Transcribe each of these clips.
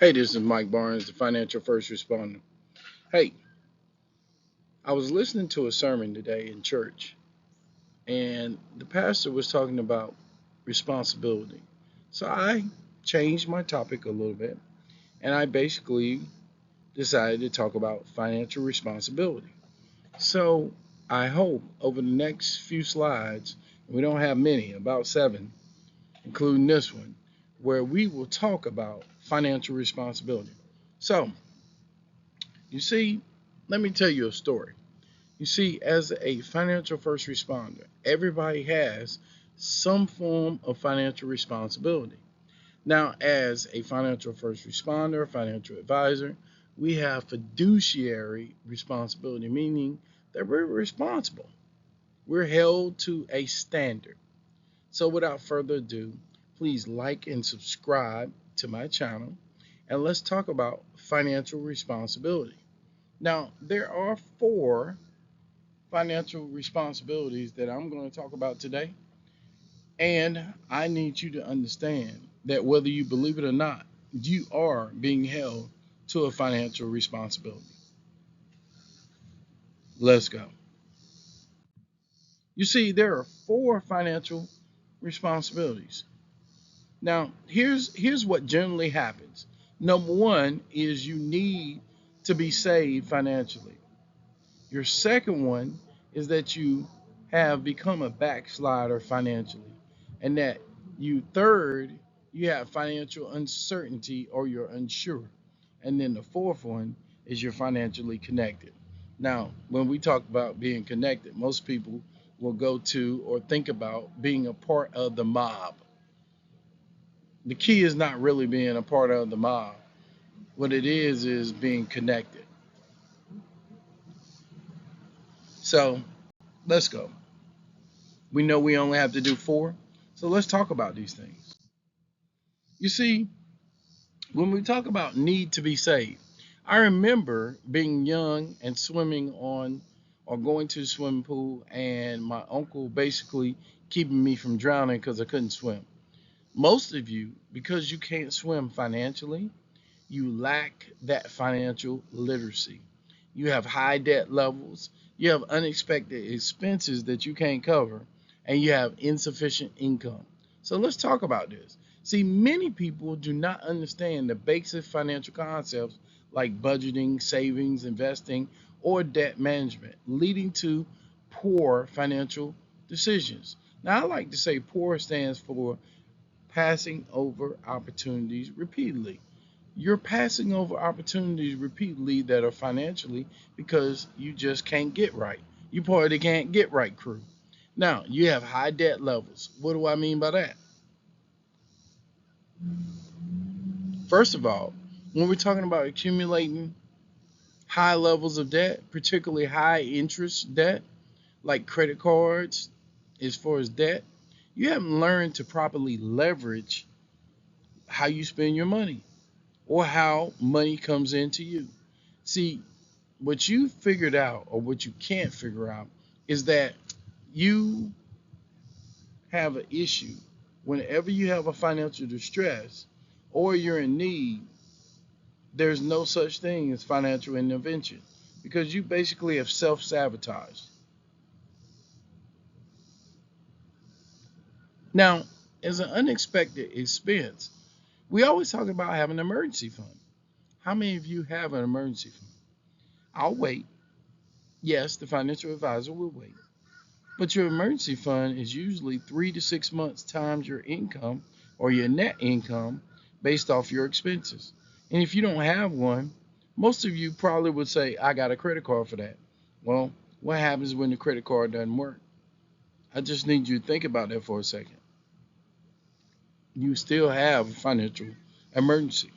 Hey, this is Mike Barnes, the financial first responder. Hey, I was listening to a sermon today in church, and the pastor was talking about responsibility. So I changed my topic a little bit, and I basically decided to talk about financial responsibility. So I hope over the next few slides, we don't have many, about 7, including this one, where we will talk about financial responsibility. So, you see, let me tell you a story. You see, as a financial first responder, everybody has some form of financial responsibility. Now, as a financial first responder, financial advisor, we have fiduciary responsibility, meaning that we're responsible. We're held to a standard. So, without further ado, please like and subscribe to my channel, and let's talk about financial responsibility. Now, there are 4 financial responsibilities that I'm going to talk about today. And I need you to understand that whether you believe it or not, you are being held to a financial responsibility. Let's go. You see, there are 4 financial responsibilities. Now, here's what generally happens. Number 1 is you need to be saved financially. Your second one is that you have become a backslider financially, and that you have financial uncertainty or you're unsure. And then the fourth one is you're financially connected. Now, when we talk about being connected, most people will go to or think about being a part of the mob. The key is not really being a part of the mob. What it is being connected. So let's go. We know we only have to do 4. So let's talk about these things. You see, when we talk about need to be saved, I remember being young and swimming on or going to the swimming pool and my uncle basically keeping me from drowning because I couldn't swim. Most of you, because you can't swim financially, you lack that financial literacy. You have high debt levels, you have unexpected expenses that you can't cover, and you have insufficient income. So let's talk about this. See, many people do not understand the basic financial concepts like budgeting, savings, investing, or debt management, leading to poor financial decisions. Now, I like to say poor stands for passing over opportunities repeatedly. You're passing over opportunities repeatedly that are financially because you just can't get right. You part of the can't get right crew. Now, you have high debt levels. What do I mean by that? First of all, when we're talking about accumulating high levels of debt, particularly high interest debt, like credit cards, as far as debt, you haven't learned to properly leverage how you spend your money or how money comes into you. See, what you figured out or what you can't figure out is that you have an issue whenever you have a financial distress or you're in need. There's no such thing as financial intervention because you basically have self-sabotaged. Now, as an unexpected expense, we always talk about having an emergency fund. How many of you have an emergency fund? I'll wait. Yes, the financial advisor will wait. But your emergency fund is usually 3 to 6 months times your income or your net income based off your expenses. And if you don't have one, most of you probably would say, I got a credit card for that. Well, what happens when the credit card doesn't work? I just need you to think about that for a second. You still have a financial emergency.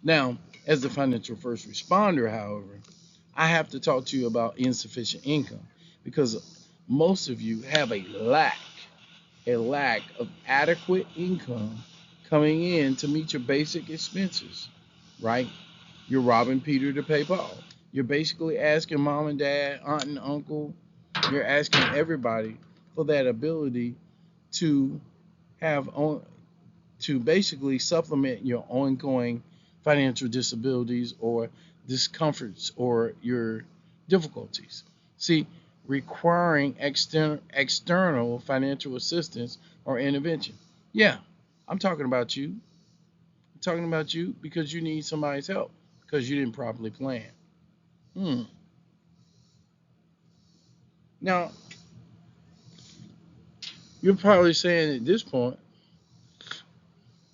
Now, as the financial first responder, however, I have to talk to you about insufficient income because most of you have a lack of adequate income coming in to meet your basic expenses, right? You're robbing Peter to pay Paul. You're basically asking mom and dad, aunt and uncle, you're asking everybody for that ability to have on, to basically supplement your ongoing financial disabilities or discomforts or your difficulties. See, requiring external financial assistance or intervention. Yeah, I'm talking about you. I'm talking about you because you need somebody's help because you didn't properly plan. Hmm. Now, you're probably saying at this point,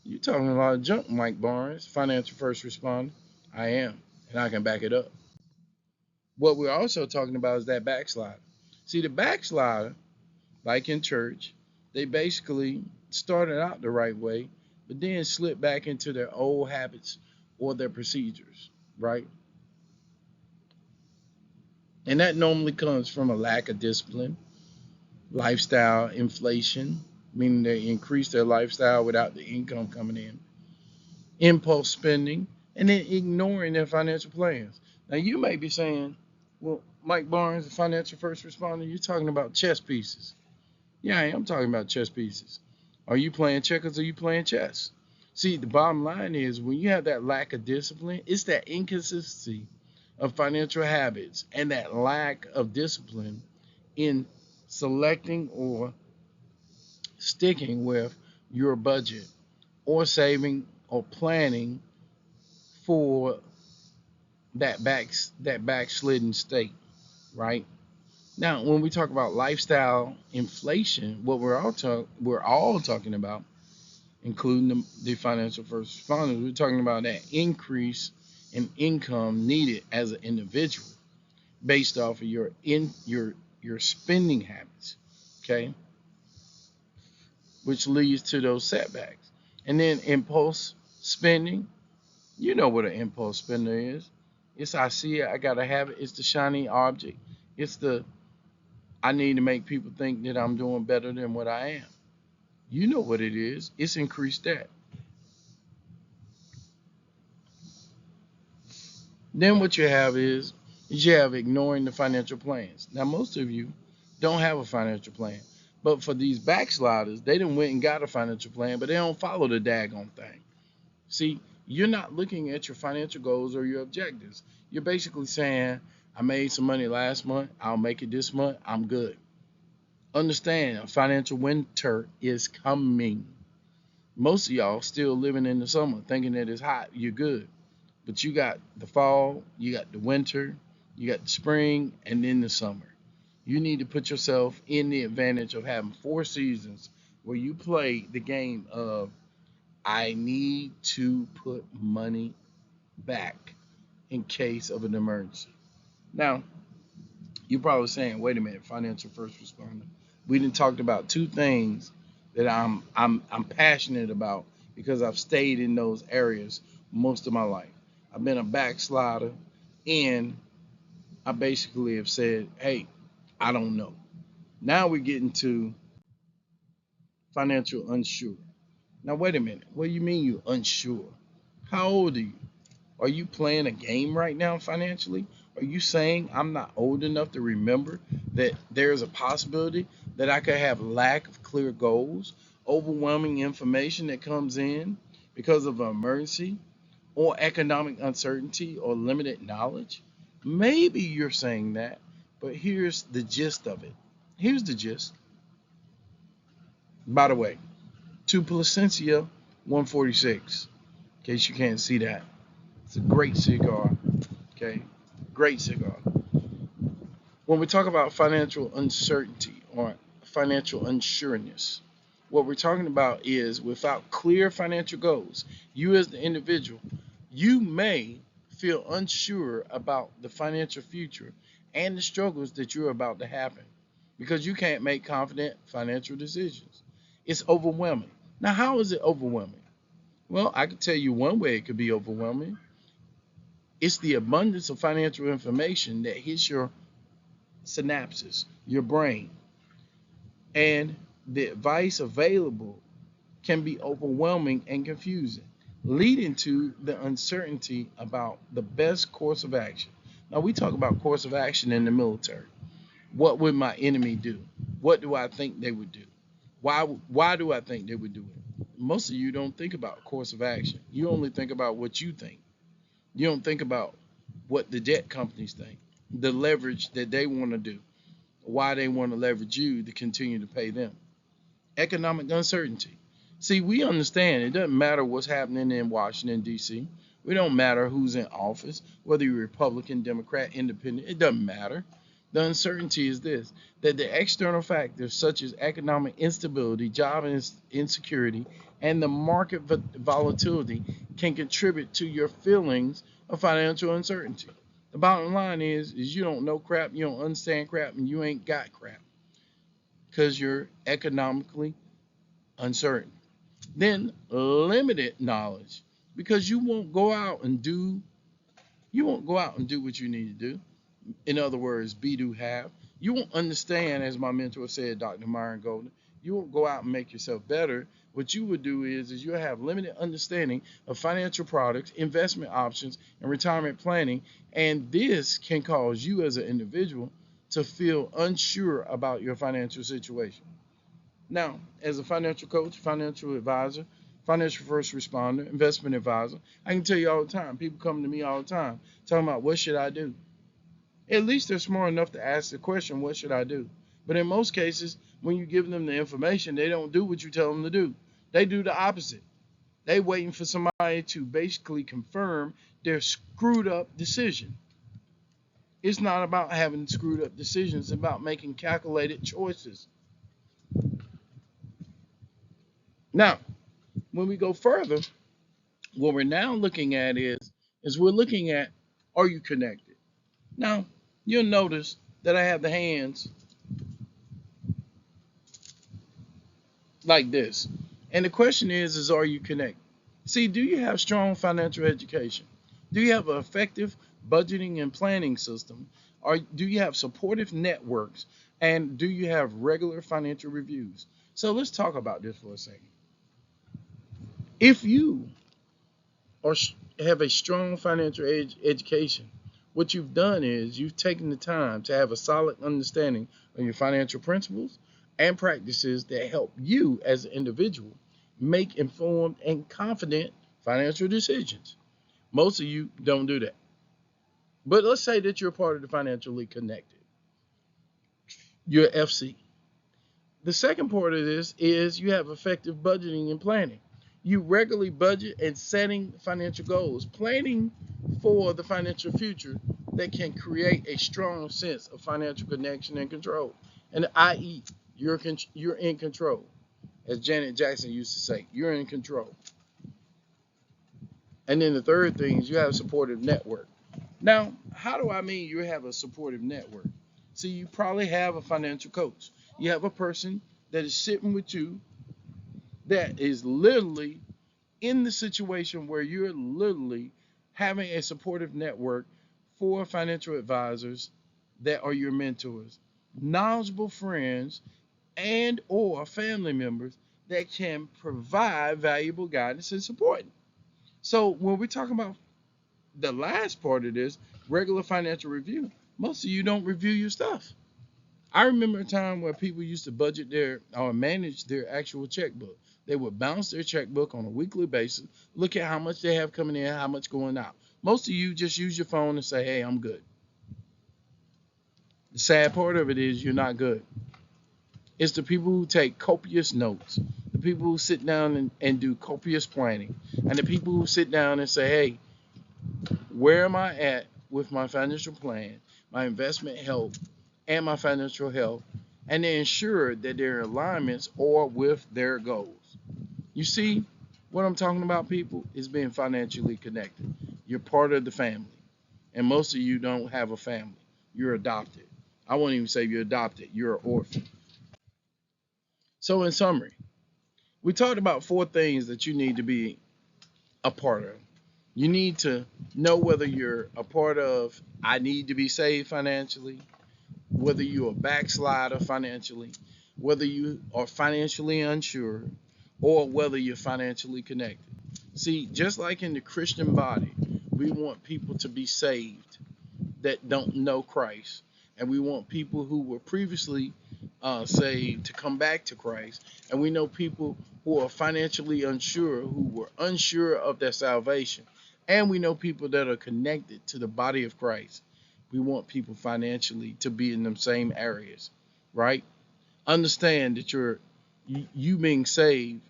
you're talking a lot of junk, Mike Barnes, financial first responder. I am, and I can back it up. What we're also talking about is that backslider. See, the backslider, like in church, they basically started out the right way, but then slipped back into their old habits or their procedures, right? And that normally comes from a lack of discipline, lifestyle inflation, meaning they increase their lifestyle without the income coming in, impulse spending, and then ignoring their financial plans. Now, you may be saying, well, Mike Barnes, the financial first responder, you're talking about chess pieces. Yeah, I am talking about chess pieces. Are you playing checkers or are you playing chess? See, the bottom line is when you have that lack of discipline, it's that inconsistency of financial habits and that lack of discipline in selecting or sticking with your budget or saving or planning for that backslidden state, right? Now, when we talk about lifestyle inflation, what we're all talking about, including the financial first responders, we're talking about that increase in income needed as an individual based off of your spending habits, okay, which leads to those setbacks. And then impulse spending, you know what an impulse spender is. It's I see it, I gotta have it. It's the shiny object. It's the I need to make people think that I'm doing better than what I am. You know what it is. It's increased debt. Then what you have is you have ignoring the financial plans. Now most of you don't have a financial plan. But for these backsliders, they done went and got a financial plan, but they don't follow the daggone thing. See, you're not looking at your financial goals or your objectives. You're basically saying, I made some money last month, I'll make it this month, I'm good. Understand, a financial winter is coming. Most of y'all still living in the summer thinking that it's hot, you're good. But you got the fall, you got the winter, you got the spring, and then the summer. You need to put yourself in the advantage of having 4 seasons where you play the game of I need to put money back in case of an emergency. Now, you're probably saying, wait a minute, financial first responder. We didn't talked about two things that I'm passionate about because I've stayed in those areas most of my life. I've been a backslider and I basically have said, hey, I don't know. Now we're getting to financial unsure. Now wait a minute. What do you mean you unsure? How old are you? Are you playing a game right now financially? Are you saying I'm not old enough to remember that there's a possibility that I could have lack of clear goals, overwhelming information that comes in because of an emergency, or economic uncertainty or limited knowledge? Maybe you're saying that, but here's the gist of it. Here's the gist. By the way, to Placencia 146, in case you can't see that. It's a great cigar. Okay, great cigar. When we talk about financial uncertainty or financial unsureness, what we're talking about is without clear financial goals, you as the individual, you may feel unsure about the financial future and the struggles that you're about to happen because you can't make confident financial decisions. It's overwhelming. Now, how is it overwhelming? Well, I can tell you one way it could be overwhelming. It's the abundance of financial information that hits your synapses, your brain, and the advice available can be overwhelming and confusing, leading to the uncertainty about the best course of action. Now, we talk about course of action in the military. What would my enemy do? What do I think they would do? Why do I think they would do it? Most of you don't think about course of action. You only think about what you think. You don't think about what the debt companies think, the leverage that they want to do, why they want to leverage you to continue to pay them. Economic uncertainty. See, we understand it doesn't matter what's happening in Washington, D.C. We don't matter who's in office, whether you're Republican, Democrat, Independent, it doesn't matter. The uncertainty is this, that the external factors such as economic instability, job insecurity, and the market volatility can contribute to your feelings of financial uncertainty. The bottom line is you don't know crap, you don't understand crap, and you ain't got crap because you're economically uncertain. Then limited knowledge because you won't go out and do what you need to do. In other words, be do have. You won't understand, as my mentor said, Dr. Myron Golden, you won't go out and make yourself better. What you would do is you'll have limited understanding of financial products, investment options, and retirement planning. And this can cause you as an individual to feel unsure about your financial situation. Now, as a financial coach, financial advisor, financial first responder, investment advisor, I can tell you all the time, people come to me all the time talking about what should I do? At least they're smart enough to ask the question, what should I do? But in most cases, when you give them the information, they don't do what you tell them to do. They do the opposite. They waiting for somebody to basically confirm their screwed up decision. It's not about having screwed up decisions, it's about making calculated choices. Now, when we go further, what we're now looking at is we're looking at, are you connected? Now, you'll notice that I have the hands like this. And the question is are you connected? See, do you have strong financial education? Do you have an effective budgeting and planning system? Or do you have supportive networks? And do you have regular financial reviews? So let's talk about this for a second. If you or have a strong financial education, what you've done is you've taken the time to have a solid understanding of your financial principles and practices that help you as an individual make informed and confident financial decisions. Most of you don't do that. But let's say that you're part of the financially connected. You're FC. The second part of this is you have effective budgeting and planning. You regularly budget and setting financial goals, planning for the financial future that can create a strong sense of financial connection and control. And i.e., you're in control. As Janet Jackson used to say, you're in control. And then the third thing is you have a supportive network. Now, how do I mean you have a supportive network? See, you probably have a financial coach. You have a person that is sitting with you that is literally in the situation where you're literally having a supportive network for financial advisors that are your mentors, knowledgeable friends, and or family members that can provide valuable guidance and support. So when we're talking about the last part of this, regular financial review, most of you don't review your stuff. I remember a time where people used to budget their or manage their actual checkbook. They would bounce their checkbook on a weekly basis, look at how much they have coming in, how much going out. Most of you just use your phone and say, hey, I'm good. The sad part of it is you're not good. It's the people who take copious notes, the people who sit down and do copious planning, and the people who sit down and say, hey, where am I at with my financial plan, my investment health, and my financial health, and they ensure that their alignments are with their goals. You see, what I'm talking about, people, is being financially connected. You're part of the family, and most of you don't have a family. You're adopted. I won't even say you're adopted. You're an orphan. So in summary, we talked about 4 things that you need to be a part of. You need to know whether you're a part of I need to be saved financially, whether you're a backslider financially, whether you are financially unsure, or whether you're financially connected. See, just like in the Christian body, we want people to be saved that don't know Christ, and we want people who were previously saved to come back to Christ, and we know people who are financially unsure, who were unsure of their salvation. And we know people that are connected to the body of Christ. We want people financially to be in them same areas, right? Understand that you being saved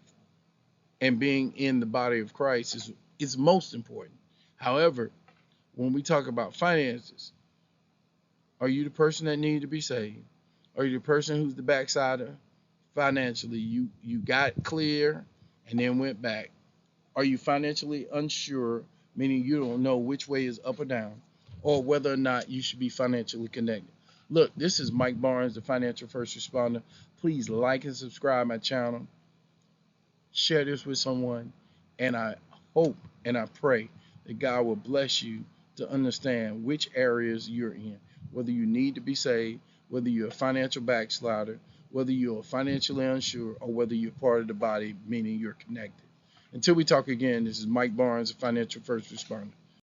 and being in the body of Christ is most important. However, when we talk about finances, are you the person that needs to be saved? Are you the person who's the backslider financially? You got clear and then went back. Are you financially unsure, meaning you don't know which way is up or down, or whether or not you should be financially connected? Look, this is Mike Barnes, the financial first responder. Please like and subscribe my channel. Share this with someone, and I hope and I pray that God will bless you to understand which areas you're in, whether you need to be saved, whether you're a financial backslider, whether you're financially unsure, or whether you're part of the body, meaning you're connected. Until we talk again, this is Mike Barnes, a financial first responder.